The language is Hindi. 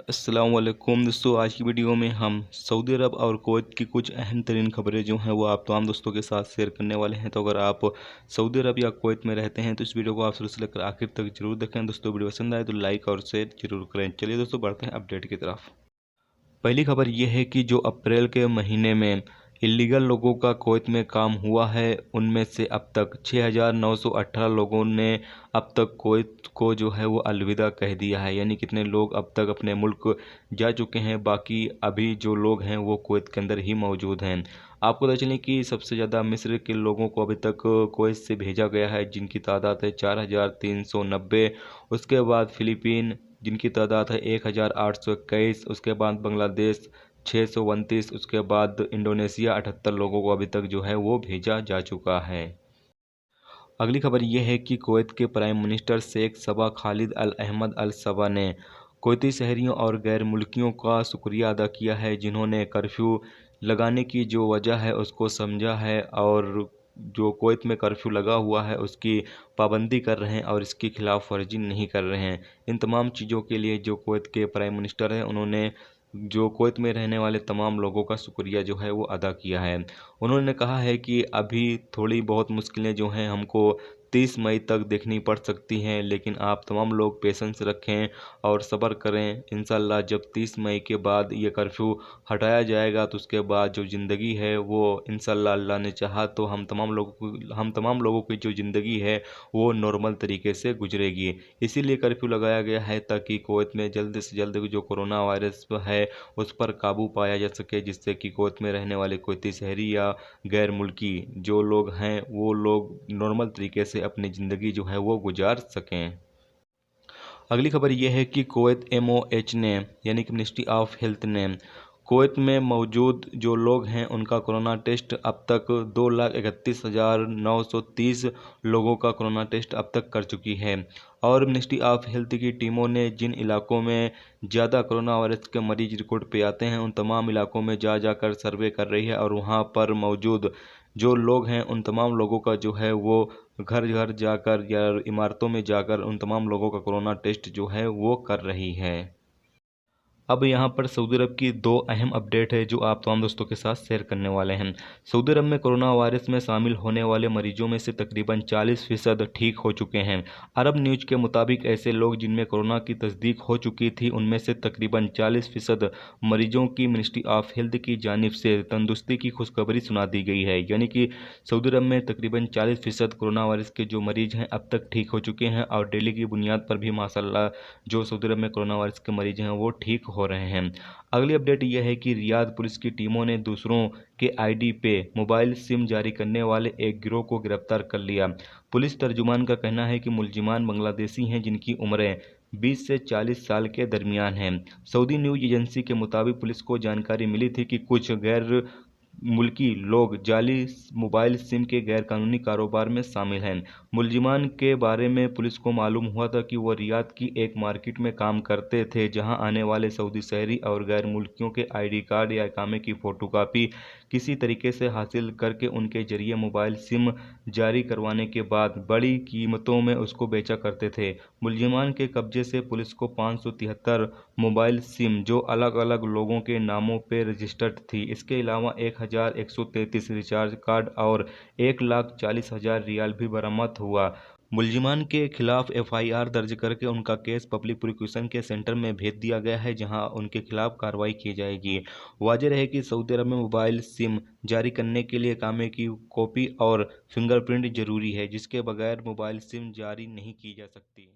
अस्सलामुअलैकुम दोस्तों, आज की वीडियो में हम सऊदी अरब और कुवैत की कुछ अहम तरीन खबरें जो हैं वो आप तमाम दोस्तों के साथ शेयर करने वाले हैं। तो अगर आप सऊदी अरब या कुवैत में रहते हैं तो इस वीडियो को आप शुरू से लेकर आखिर तक जरूर देखें। दोस्तों वीडियो पसंद आए तो लाइक और शेयर जरूर करें। चलिए दोस्तों बढ़ते हैं अपडेट की तरफ। पहली खबर यह है कि जो अप्रैल के महीने में इलीगल लोगों का कुवैत में काम हुआ है, उनमें से अब तक 6,918 लोगों ने अब तक कुवैत को जो है वो अलविदा कह दिया है। यानी कितने लोग अब तक अपने मुल्क जा चुके हैं, बाकी अभी जो लोग हैं वो कुवैत के अंदर ही मौजूद हैं। आपको पता चले कि सबसे ज़्यादा मिस्र के लोगों को अभी तक कुवैत से भेजा गया है, जिनकी तादाद है 4,390। उसके बाद फिलीपीन, जिनकी तादाद है 1,821। उसके बाद बांग्लादेश 629। उसके बाद इंडोनेशिया 78 लोगों को अभी तक जो है वो भेजा जा चुका है। अगली खबर यह है कि कुवैत के प्राइम मिनिस्टर शेख सबा खालिद अल अहमद अल सबा ने कुवैती शहरियों और गैर मुल्कियों का शुक्रिया अदा किया है, जिन्होंने कर्फ्यू लगाने की जो वजह है उसको समझा है और जो कुवैत में कर्फ्यू लगा हुआ है उसकी पाबंदी कर रहे हैं और इसकी खिलाफ वर्जी नहीं कर रहे हैं। इन तमाम चीज़ों के लिए जो कुवैत के प्राइम मिनिस्टर हैं, उन्होंने जो कुवैत में रहने वाले तमाम लोगों का शुक्रिया जो है वो अदा किया है। उन्होंने कहा है कि अभी थोड़ी बहुत मुश्किलें जो हैं हमको 30 मई तक देखनी पड़ सकती हैं, लेकिन आप तमाम लोग पेशेंस रखें और सब्र करें। इंशाल्लाह जब 30 मई के बाद ये कर्फ्यू हटाया जाएगा तो उसके बाद जो ज़िंदगी है वो इंशाल्लाह अल्लाह ने चाहा तो हम तमाम लोगों की जो ज़िंदगी है वो नॉर्मल तरीके से गुजरेगी। इसीलिए कर्फ्यू लगाया गया है ताकि कुवैत में जल्द से जल्द जो कोरोना वायरस है उस पर काबू पाया जा सके, जिससे कि कुवैत में रहने वाले कुवैती शहरी या गैर मुल्की जो लोग हैं वो लोग नॉर्मल तरीके से अपनी ज़िंदगी जो है वो गुजार सकें। अगली खबर यह है कि कुवैत MOH ने यानी कि मिनिस्ट्री ऑफ हेल्थ ने कुवैत में मौजूद जो लोग हैं उनका कोरोना टेस्ट अब तक 2,31,930 लोगों का कोरोना टेस्ट अब तक कर चुकी है। और मिनिस्ट्री ऑफ हेल्थ की टीमों ने जिन इलाकों में ज़्यादा कोरोना वायरस के मरीज रिकॉर्ड पे आते हैं उन तमाम इलाकों में जा जाकर सर्वे कर रही है और वहाँ पर मौजूद जो लोग हैं उन तमाम लोगों का जो है वो घर घर जाकर या इमारतों में जाकर उन तमाम लोगों का कोरोना टेस्ट जो है वो कर रही है। अब यहाँ पर सऊदी अरब की दो अहम अपडेट है जो आप तमाम दोस्तों के साथ शेयर करने वाले हैं। सऊदी अरब में कोरोना वायरस में शामिल होने वाले मरीजों में से तकरीबन 40% ठीक हो चुके हैं। अरब न्यूज के मुताबिक ऐसे लोग जिनमें कोरोना की तस्दीक हो चुकी थी उनमें से तकरीबन 40% मरीजों की मिनिस्ट्री ऑफ हेल्थ की जानिब से तंदुरुस्ती की खुशखबरी सुना दी गई है। यानी कि सऊदी अरब में तकरीबन 40% कोरोना वायरस के जो मरीज हैं अब तक ठीक हो चुके हैं और डेली की बुनियाद पर भी माशाल्लाह जो सऊदी अरब में कोरोना वायरस के मरीज हैं वो ठीक हो रहे हैं। अगली अपडेट यह है कि रियाद पुलिस की टीमों ने दूसरों के आईडी पे मोबाइल सिम जारी करने वाले एक गिरोह को गिरफ्तार कर लिया। पुलिस तर्जुमान का कहना है कि मुलजिमान बांग्लादेशी हैं जिनकी उम्रें 20 से 40 साल के दरमियान हैं। सऊदी न्यूज एजेंसी के मुताबिक पुलिस को जानकारी मिली थी कि कुछ गैर मुल्की लोग जाली मोबाइल सिम के गैरकानूनी कारोबार में शामिल हैं। मुलजिमान के बारे में पुलिस को मालूम हुआ था कि वो रियाद की एक मार्केट में काम करते थे, जहां आने वाले सऊदी शहरी और गैर मुल्कियों के आईडी कार्ड या इकामे की फ़ोटोकॉपी किसी तरीके से हासिल करके उनके जरिए मोबाइल सिम जारी करवाने के बाद बड़ी कीमतों में उसको बेचा करते थे। मुलजिमान के कब्जे से पुलिस को 573 मोबाइल सिम जो अलग अलग लोगों के नामों पर रजिस्टर्ड थी, इसके अलावा 1,133 रिचार्ज कार्ड और 1,40,000 रियाल भी बरामद हुआ। मुलजिमान के खिलाफ FIR दर्ज करके उनका केस पब्लिक प्रोसिक्यूशन के सेंटर में भेज दिया गया है, जहां उनके खिलाफ कार्रवाई की जाएगी। वाज़ेह रहे कि सऊदी अरब में मोबाइल सिम जारी करने के लिए इकामे की कॉपी और फिंगरप्रिंट जरूरी है, जिसके बगैर मोबाइल सिम जारी नहीं की जा सकती।